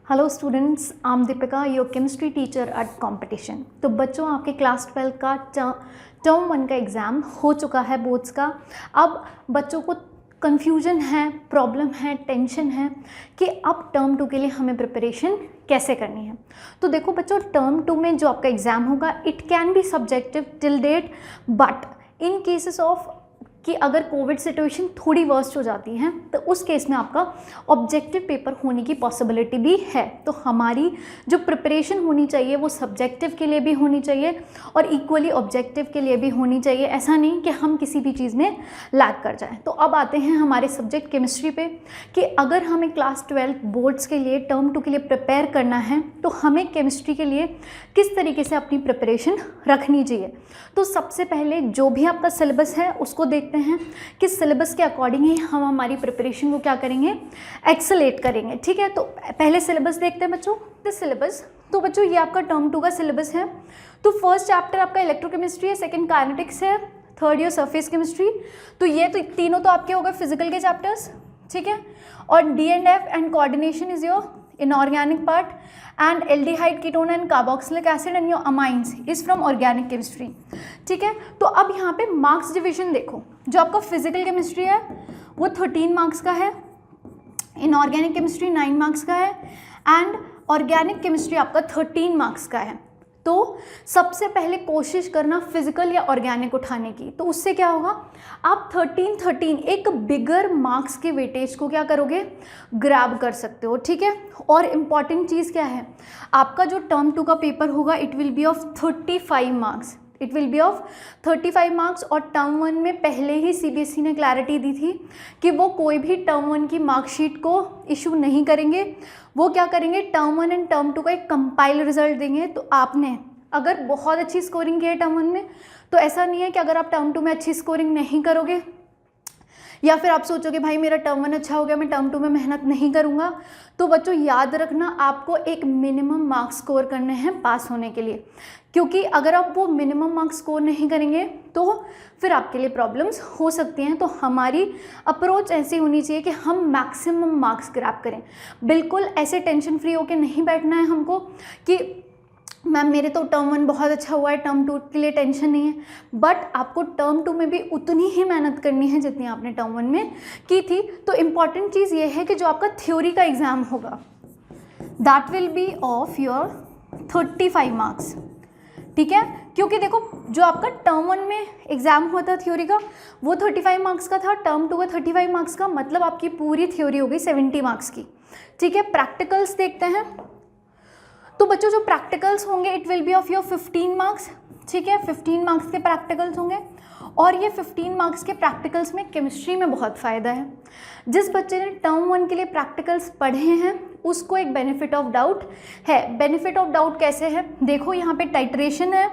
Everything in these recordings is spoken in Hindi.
Hello students, I am Deepika, your chemistry teacher at competition. तो बच्चों, आपके क्लास 12 का टर्म 1 का एग्ज़ाम हो चुका है बोर्ड्स का। अब बच्चों को कन्फ्यूजन है, प्रॉब्लम है, टेंशन है कि अब टर्म 2 के लिए हमें प्रिपरेशन कैसे करनी है। तो देखो बच्चों, टर्म 2 में जो आपका एग्ज़ाम होगा it can be subjective till date, but in cases of कि अगर कोविड सिचुएशन थोड़ी वर्स्ट हो जाती है तो उस केस में आपका ऑब्जेक्टिव पेपर होने की पॉसिबिलिटी भी है। तो हमारी जो प्रिपरेशन होनी चाहिए वो सब्जेक्टिव के लिए भी होनी चाहिए और इक्वली ऑब्जेक्टिव के लिए भी होनी चाहिए। ऐसा नहीं कि हम किसी भी चीज़ में लैग कर जाएं। तो अब आते हैं हमारे सब्जेक्ट केमिस्ट्री पे कि अगर हमें क्लास 12 बोर्ड्स के लिए टर्म 2 के लिए प्रिपेयर करना है तो हमें केमिस्ट्री के लिए किस तरीके से अपनी प्रिपरेशन रखनी चाहिए। तो सबसे पहले जो भी आपका सिलेबस है उसको देखते हैं कि सिलेबस के अकॉर्डिंग ही हम हमारी प्रिपरेशन को क्या करेंगे, एक्सेलेरेट करेंगे। ठीक है, तो पहले सिलेबस देखते हैं बच्चों। दिस सिलेबस, तो बच्चों ये आपका टर्म 2 का सिलेबस है। तो फर्स्ट चैप्टर आपका इलेक्ट्रोकेमिस्ट्री है, सेकंड काइनेटिक्स है, थर्ड ईयर सरफेस केमिस्ट्री। तो ये तो तीनों तो आपके हो गए फिजिकल के चैप्टर्स। ठीक है, और D&F and coordination is your inorganic part, and aldehyde, ketone and carboxylic acid and your amines is from organic chemistry। ठीक है, तो अब यहाँ पे मार्क्स डिवीजन देखो। जो आपका फिजिकल केमिस्ट्री है वो 13 मार्क्स का है, इनऑर्गेनिक केमिस्ट्री 9 मार्क्स का है एंड ऑर्गेनिक केमिस्ट्री आपका 13 मार्क्स का है। तो सबसे पहले कोशिश करना फिजिकल या ऑर्गेनिक उठाने की। तो उससे क्या होगा, आप 13 एक बिगर मार्क्स के वेटेज को क्या करोगे, ग्रैब कर सकते हो। ठीक है, और इम्पॉर्टेंट चीज़ क्या है, आपका जो टर्म 2 का पेपर होगा it will be of 35 marks. It will be of 35 marks. और टर्म 1 में पहले ही CBSE ने क्लैरिटी दी थी कि वो कोई भी टर्म 1 की मार्कशीट को इशू नहीं करेंगे। वो क्या करेंगे, टर्म 1 एंड टर्म 2 का एक कंपाइल रिजल्ट देंगे। तो आपने अगर बहुत अच्छी स्कोरिंग की है टर्म 1 में, तो ऐसा नहीं है कि अगर आप टर्म 2 में अच्छी स्कोरिंग नहीं करोगे या फिर आप सोचोगे भाई मेरा टर्म 1 अच्छा हो गया मैं टर्म 2 में मेहनत नहीं करूँगा। तो बच्चों याद रखना, आपको एक मिनिमम मार्क्स स्कोर करने हैं पास होने के लिए, क्योंकि अगर आप वो मिनिमम मार्क्स स्कोर नहीं करेंगे तो फिर आपके लिए प्रॉब्लम्स हो सकती हैं। तो हमारी अप्रोच ऐसी होनी चाहिए कि हम मैक्सिमम मार्क्स ग्रैब करें। बिल्कुल ऐसे टेंशन फ्री होकर नहीं बैठना है हमको कि मैम मेरे तो टर्म 1 बहुत अच्छा हुआ है, टर्म 2 के लिए टेंशन नहीं है। बट आपको टर्म 2 में भी उतनी ही मेहनत करनी है जितनी आपने टर्म 1 में की थी। तो इम्पॉर्टेंट चीज़ ये है कि जो आपका थ्योरी का एग्ज़ाम होगा that will be of your 35 marks. ठीक है, क्योंकि देखो जो आपका टर्म 1 में एग्ज़ाम हुआ था थ्योरी का वो 35 मार्क्स का था, टर्म 2 का 35 मार्क्स का, मतलब आपकी पूरी थ्योरी हो गई 70 मार्क्स की। ठीक है, प्रैक्टिकल्स देखते हैं। तो बच्चों जो प्रैक्टिकल्स होंगे it will be of your 15 marks. ठीक है, 15 मार्क्स के प्रैक्टिकल्स होंगे और ये 15 मार्क्स के प्रैक्टिकल्स में केमिस्ट्री में बहुत फ़ायदा है। जिस बच्चे ने टर्म 1 के लिए प्रैक्टिकल्स पढ़े हैं उसको एक बेनिफिट ऑफ डाउट है। बेनिफिट ऑफ डाउट कैसे है, देखो यहाँ पे टाइट्रेशन है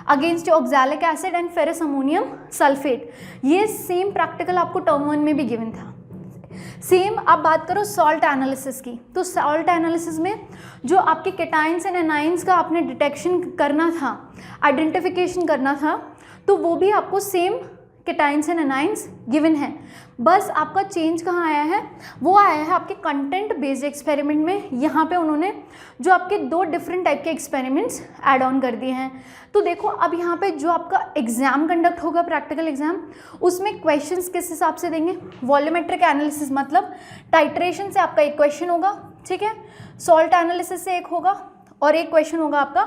against oxalic acid and ferrous ammonium sulphate. ये सेम प्रैक्टिकल आपको टर्म 1 में भी गिवन था। सेम आप बात करो सॉल्ट एनालिसिस की, तो सॉल्ट एनालिसिस में जो आपके केटाइंस एंड एनाइंस का आपने डिटेक्शन करना था, आइडेंटिफिकेशन करना था, तो वो भी आपको same cations and anions given है। बस आपका चेंज कहाँ आया है, वो आया है आपके कंटेंट बेस्ड एक्सपेरिमेंट में। यहाँ पे उन्होंने जो आपके 2 डिफरेंट टाइप के एक्सपेरिमेंट्स ऐड ऑन कर दिए हैं। तो देखो अब यहाँ पे जो आपका एग्जाम कंडक्ट होगा प्रैक्टिकल एग्जाम, उसमें क्वेश्चंस किस हिसाब से देंगे, वॉल्यूमेट्रिक एनालिसिस मतलब टाइट्रेशन से आपका एक क्वेश्चन होगा। ठीक है, सॉल्ट एनालिसिस से एक होगा और एक क्वेश्चन होगा आपका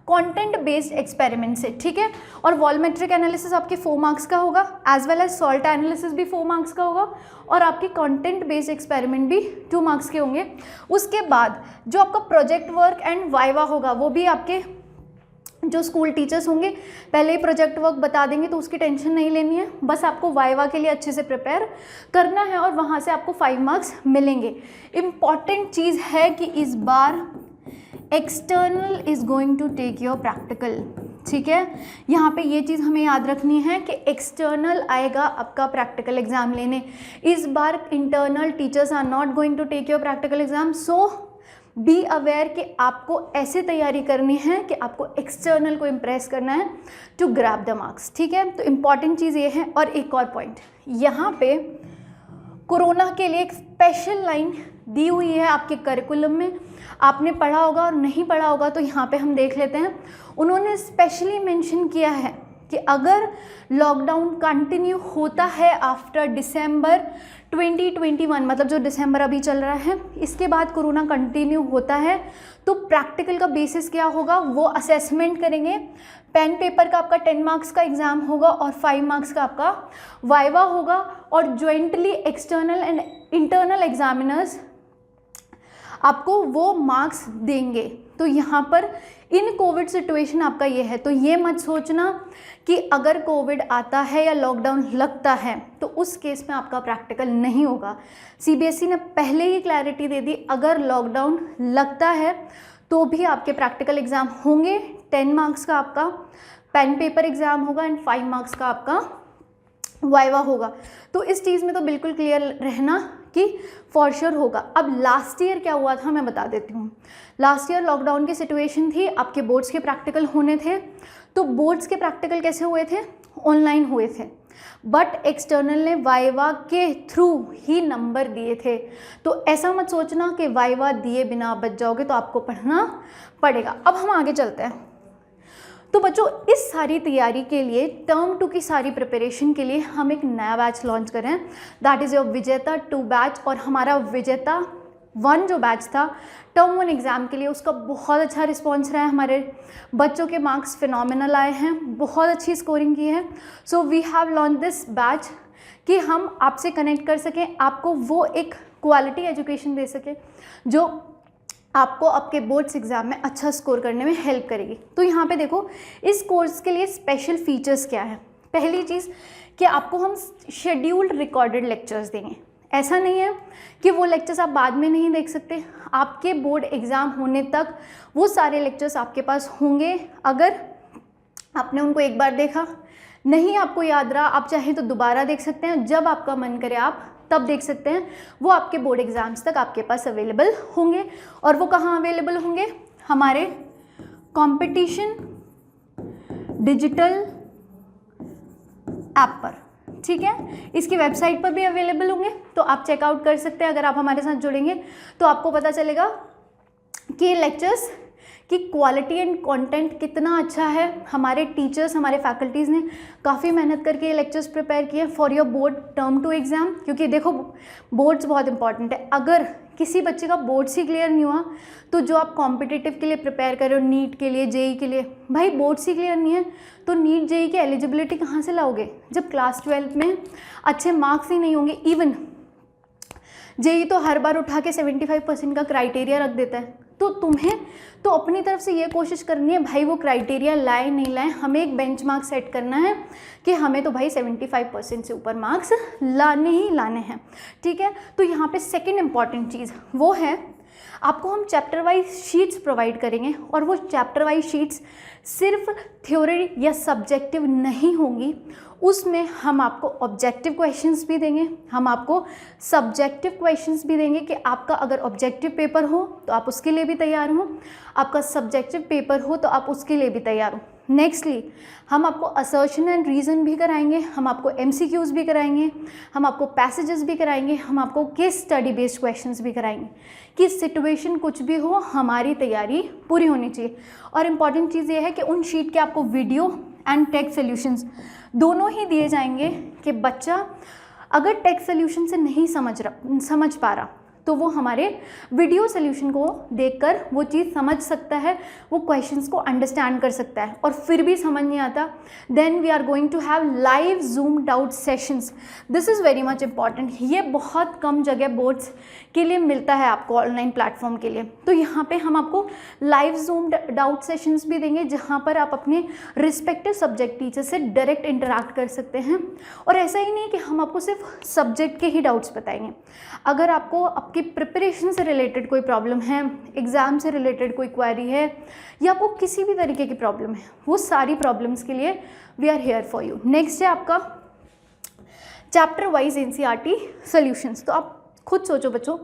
कंटेंट बेस्ड एक्सपेरिमेंट से। ठीक है, और वॉल्यूमेट्रिक एनालिसिस आपके 4 मार्क्स का होगा, as well as salt analysis भी 4 मार्क्स का होगा और आपकी कंटेंट बेस्ड एक्सपेरिमेंट भी 2 मार्क्स के होंगे। उसके बाद जो आपका प्रोजेक्ट वर्क एंड वाइवा होगा वो भी आपके जो स्कूल टीचर्स होंगे पहले ही प्रोजेक्ट वर्क बता देंगे, तो उसकी टेंशन नहीं लेनी है। बस आपको वाइवा के लिए अच्छे से प्रिपेयर करना है और वहाँ से आपको 5 मार्क्स मिलेंगे। इम्पॉर्टेंट चीज़ है कि इस बार external is going to take your practical. ठीक है, यहाँ पे ये चीज़ हमें याद रखनी है कि एक्सटर्नल आएगा आपका प्रैक्टिकल एग्जाम लेने। इस बार internal teachers are not going to take your practical exam. So be aware कि आपको ऐसे तैयारी करनी है कि आपको एक्सटर्नल को इम्प्रेस करना है टू ग्रैब द मार्क्स। ठीक है, तो इम्पॉर्टेंट चीज़ ये है। और एक और पॉइंट, यहाँ पे कोरोना के लिए एक स्पेशल लाइन दी हुई है आपके करिकुलम में, आपने पढ़ा होगा और नहीं पढ़ा होगा तो यहाँ पे हम देख लेते हैं। उन्होंने स्पेशली मेंशन किया है कि अगर लॉकडाउन कंटिन्यू होता है आफ्टर दिसंबर 2021, मतलब जो दिसंबर अभी चल रहा है, इसके बाद कोरोना कंटिन्यू होता है, तो प्रैक्टिकल का बेसिस क्या होगा, वो असेसमेंट करेंगे। पेन पेपर का आपका 10 मार्क्स का एग्ज़ाम होगा और 5 मार्क्स का आपका वाइवा होगा, और jointly external and internal examiners आपको वो मार्क्स देंगे। तो यहाँ पर इन कोविड सिचुएशन आपका ये है, तो ये मत सोचना कि अगर कोविड आता है या लॉकडाउन लगता है तो उस केस में आपका प्रैक्टिकल नहीं होगा। सीबीएसई ने पहले ही क्लैरिटी दे दी, अगर लॉकडाउन लगता है तो भी आपके प्रैक्टिकल एग्ज़ाम होंगे। 10 मार्क्स का आपका पेन पेपर एग्ज़ाम होगा एंड 5 मार्क्स का आपका वाइवा होगा। तो इस चीज़ में तो बिल्कुल क्लियर रहना कि फॉर श्योर होगा। अब लास्ट ईयर क्या हुआ था मैं बता देती हूँ। लास्ट ईयर लॉकडाउन की सिचुएशन थी, आपके बोर्ड्स के प्रैक्टिकल होने थे, तो बोर्ड्स के प्रैक्टिकल कैसे हुए थे, ऑनलाइन हुए थे, बट एक्सटर्नल ने वाइवा के थ्रू ही नंबर दिए थे। तो ऐसा मत सोचना कि वाइवा दिए बिना बच जाओगे, तो आपको पढ़ना पड़ेगा। अब हम आगे चलते हैं। तो बच्चों, इस सारी तैयारी के लिए, टर्म 2 की सारी प्रिपरेशन के लिए हम एक नया बैच लॉन्च कर रहे हैं, दैट इज़ योर विजेता 2 बैच। और हमारा विजेता 1 जो बैच था टर्म 1 एग्ज़ाम के लिए, उसका बहुत अच्छा रिस्पॉन्स रहा है। हमारे बच्चों के मार्क्स फिनोमिनल आए हैं, बहुत अच्छी स्कोरिंग की है। So we have launch this batch कि हम आपसे कनेक्ट कर सकें, आपको वो एक क्वालिटी एजुकेशन दे सकें जो आपको आपके बोर्ड्स एग्ज़ाम में अच्छा स्कोर करने में हेल्प करेगी। तो यहाँ पे देखो, इस कोर्स के लिए स्पेशल फीचर्स क्या है। पहली चीज़ कि आपको हम शेड्यूल्ड रिकॉर्डेड लेक्चर्स देंगे। ऐसा नहीं है कि वो लेक्चर्स आप बाद में नहीं देख सकते, आपके बोर्ड एग्ज़ाम होने तक वो सारे लेक्चर्स आपके पास होंगे। अगर आपने उनको एक बार देखा, नहीं आपको याद रहा, आप चाहें तो दोबारा देख सकते हैं, जब आपका मन करे आप तब देख सकते हैं। वो आपके बोर्ड एग्ज़ाम्स तक आपके पास अवेलेबल होंगे। और वो कहाँ अवेलेबल होंगे, हमारे कंपटीशन डिजिटल ऐप पर, ठीक है। इसकी वेबसाइट पर भी अवेलेबल होंगे, तो आप चेकआउट कर सकते हैं। अगर आप हमारे साथ जुड़ेंगे तो आपको पता चलेगा कि ये लेक्चर्स की क्वालिटी एंड कंटेंट कितना अच्छा है। हमारे टीचर्स, हमारे फैकल्टीज़ ने काफ़ी मेहनत करके ये लेक्चर्स प्रिपेयर किए for your board term 2 exam, क्योंकि देखो बोर्ड्स बहुत इंपॉर्टेंट है। अगर किसी बच्चे का बोर्ड्स ही क्लियर नहीं हुआ, तो जो आप कॉम्पिटिटिव के लिए प्रिपेयर कर रहे हो, नीट के लिए, जेई के लिए, भाई बोर्ड्स ही क्लियर नहीं है तो नीट जेई की एलिजिबिलिटी कहाँ से लाओगे, जब क्लास 12 में अच्छे मार्क्स ही नहीं होंगे। इवन जेई तो हर बार उठा के 75% का क्राइटेरिया रख देता है। तो तुम्हें तो अपनी तरफ से ये कोशिश करनी है, भाई वो क्राइटेरिया लाए नहीं लाए, हमें एक बेंचमार्क सेट करना है कि हमें तो भाई 75% से ऊपर मार्क्स लाने ही लाने हैं, ठीक है। तो यहाँ पे सेकंड इम्पॉर्टेंट चीज़ वो है, आपको हम चैप्टर वाइज शीट्स प्रोवाइड करेंगे, और वो चैप्टर वाइज शीट्स सिर्फ थ्योरी या सब्जेक्टिव नहीं होंगी, उसमें हम आपको ऑब्जेक्टिव क्वेश्चंस भी देंगे, हम आपको सब्जेक्टिव क्वेश्चंस भी देंगे कि आपका अगर ऑब्जेक्टिव पेपर हो तो आप उसके लिए भी तैयार हो, आपका सब्जेक्टिव पेपर हो तो आप उसके लिए भी तैयार हो। नेक्स्टली हम आपको असर्शन एंड रीज़न भी कराएंगे, हम आपको MCQs भी कराएंगे, हम आपको पैसेजेस भी कराएंगे, हम आपको केस स्टडी बेस्ड क्वेश्चंस भी कराएंगे कि सिचुएशन कुछ भी हो हमारी तैयारी पूरी होनी चाहिए। और इम्पॉर्टेंट चीज़ ये है कि उन शीट के आपको वीडियो एंड टेक्स्ट सॉल्यूशंस दोनों ही दिए जाएंगे कि बच्चा अगर टेक्स्ट सॉल्यूशन से नहीं समझ पा रहा तो वो हमारे वीडियो सॉल्यूशन को देखकर वो चीज़ समझ सकता है, वो क्वेश्चंस को अंडरस्टैंड कर सकता है। और फिर भी समझ नहीं आता, then we are going to have live zoom doubt sessions. This is very much important. ये बहुत कम जगह बोर्ड्स के लिए मिलता है आपको, ऑनलाइन प्लेटफॉर्म के लिए। तो यहाँ पे हम आपको लाइव जूम डाउट सेशंस भी देंगे, जहाँ पर आप अपने रिस्पेक्टिव सब्जेक्ट टीचर से डायरेक्ट इंटरैक्ट कर सकते हैं। और ऐसा ही नहीं कि हम आपको सिर्फ सब्जेक्ट के ही डाउट्स बताएंगे, अगर आपको आपकी प्रिपरेशन से रिलेटेड कोई प्रॉब्लम है, एग्ज़ाम से रिलेटेड कोई क्वेरी है, या आपको किसी भी तरीके की प्रॉब्लम है, वो सारी प्रॉब्लम्स के लिए we are here for you. Next है आपका चैप्टर वाइज NCERT सॉल्यूशंस। तो आप खुद सोचो बच्चों,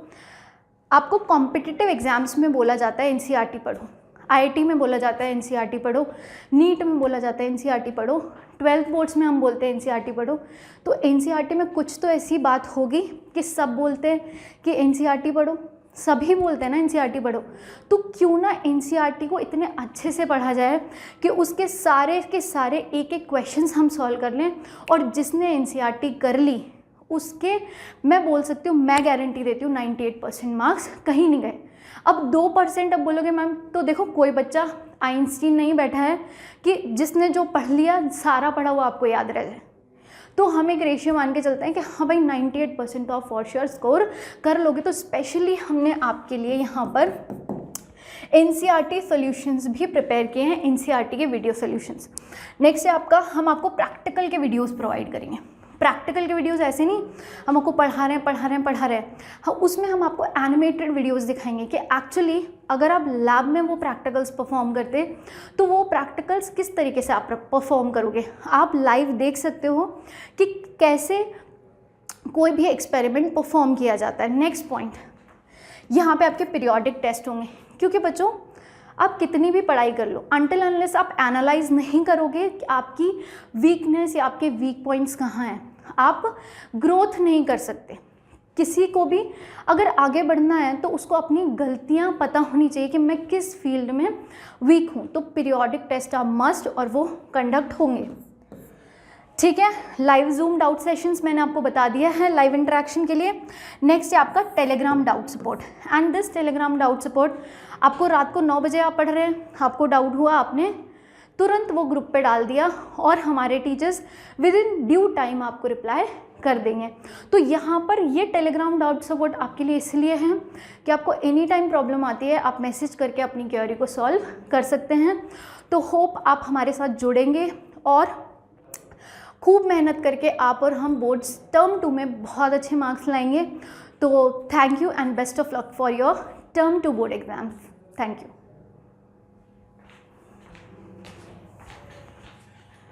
आपको कॉम्पिटिटिव एग्जाम्स में बोला जाता है NCERT पढ़ो, IIT में बोला जाता है NCERT पढ़ो, नीट में बोला जाता है NCERT पढ़ो, 12th बोर्ड्स में हम बोलते हैं NCERT पढ़ो। तो NCERT में कुछ तो ऐसी बात होगी कि सब बोलते हैं कि NCERT पढ़ो, सभी बोलते हैं ना एनसीईआरटी पढ़ो, तो क्यों ना एनसीईआरटी को इतने अच्छे से पढ़ा जाए कि उसके सारे के सारे एक एक क्वेश्चंस हम सॉल्व कर लें, और जिसने एनसीईआरटी कर ली उसके, मैं बोल सकती हूँ, मैं गारंटी देती हूँ 98% मार्क्स कहीं नहीं गए। अब 2% अब बोलोगे मैम, तो देखो कोई बच्चा आइंस्टीन नहीं बैठा है कि जिसने जो पढ़ लिया सारा पढ़ा वो आपको याद रह जाए। तो हम एक रेशियो मान के चलते हैं कि हाँ भाई 98% तो आप फॉर श्योर स्कोर कर लोगे। तो स्पेशली हमने आपके लिए यहाँ पर एनसीईआरटी सॉल्यूशंस भी प्रिपेयर किए हैं, एनसीईआरटी के वीडियो सॉल्यूशंस। नेक्स्ट है आपका, हम आपको प्रैक्टिकल के वीडियोस प्रोवाइड करेंगे। प्रैक्टिकल के वीडियोस ऐसे नहीं हम आपको पढ़ा रहे हैं, हाँ उसमें हम आपको एनिमेटेड वीडियोस दिखाएंगे कि एक्चुअली अगर आप लैब में वो प्रैक्टिकल्स परफॉर्म करते तो वो प्रैक्टिकल्स किस तरीके से आप परफॉर्म करोगे। आप लाइव देख सकते हो कि कैसे कोई भी एक्सपेरिमेंट परफॉर्म किया जाता है। नेक्स्ट पॉइंट, यहाँ पे आपके पीरियोडिक टेस्ट होंगे, क्योंकि बच्चों आप कितनी भी पढ़ाई कर लो, अनटिल अनलेस आप एनालाइज नहीं करोगे कि आपकी वीकनेस या आपके वीक पॉइंट्स कहाँ हैं, आप ग्रोथ नहीं कर सकते। किसी को भी अगर आगे बढ़ना है तो उसको अपनी गलतियाँ पता होनी चाहिए कि मैं किस फील्ड में वीक हूँ। तो पीरियोडिक टेस्ट आर मस्ट, और वो कंडक्ट होंगे। ठीक है, लाइव जूम डाउट सेशंस मैंने आपको बता दिया है लाइव इंटरेक्शन के लिए। नेक्स्ट है आपका Telegram doubt support, and this Telegram doubt support आपको रात को 9 बजे आप पढ़ रहे हैं, आपको डाउट हुआ, आपने तुरंत वो ग्रुप पे डाल दिया और हमारे teachers with in due time आपको रिप्लाई कर देंगे। तो यहाँ पर ये टेलीग्राम डाउट सपोर्ट आपके लिए इसलिए है कि आपको एनी टाइम प्रॉब्लम आती है, आप मैसेज करके अपनी क्वेरी को सॉल्व कर सकते हैं। तो होप आप हमारे साथ जुड़ेंगे और खूब मेहनत करके आप और हम बोर्ड्स टर्म 2 में बहुत अच्छे मार्क्स लाएंगे। तो thank you and best of luck for your term 2 board exams. Thank you.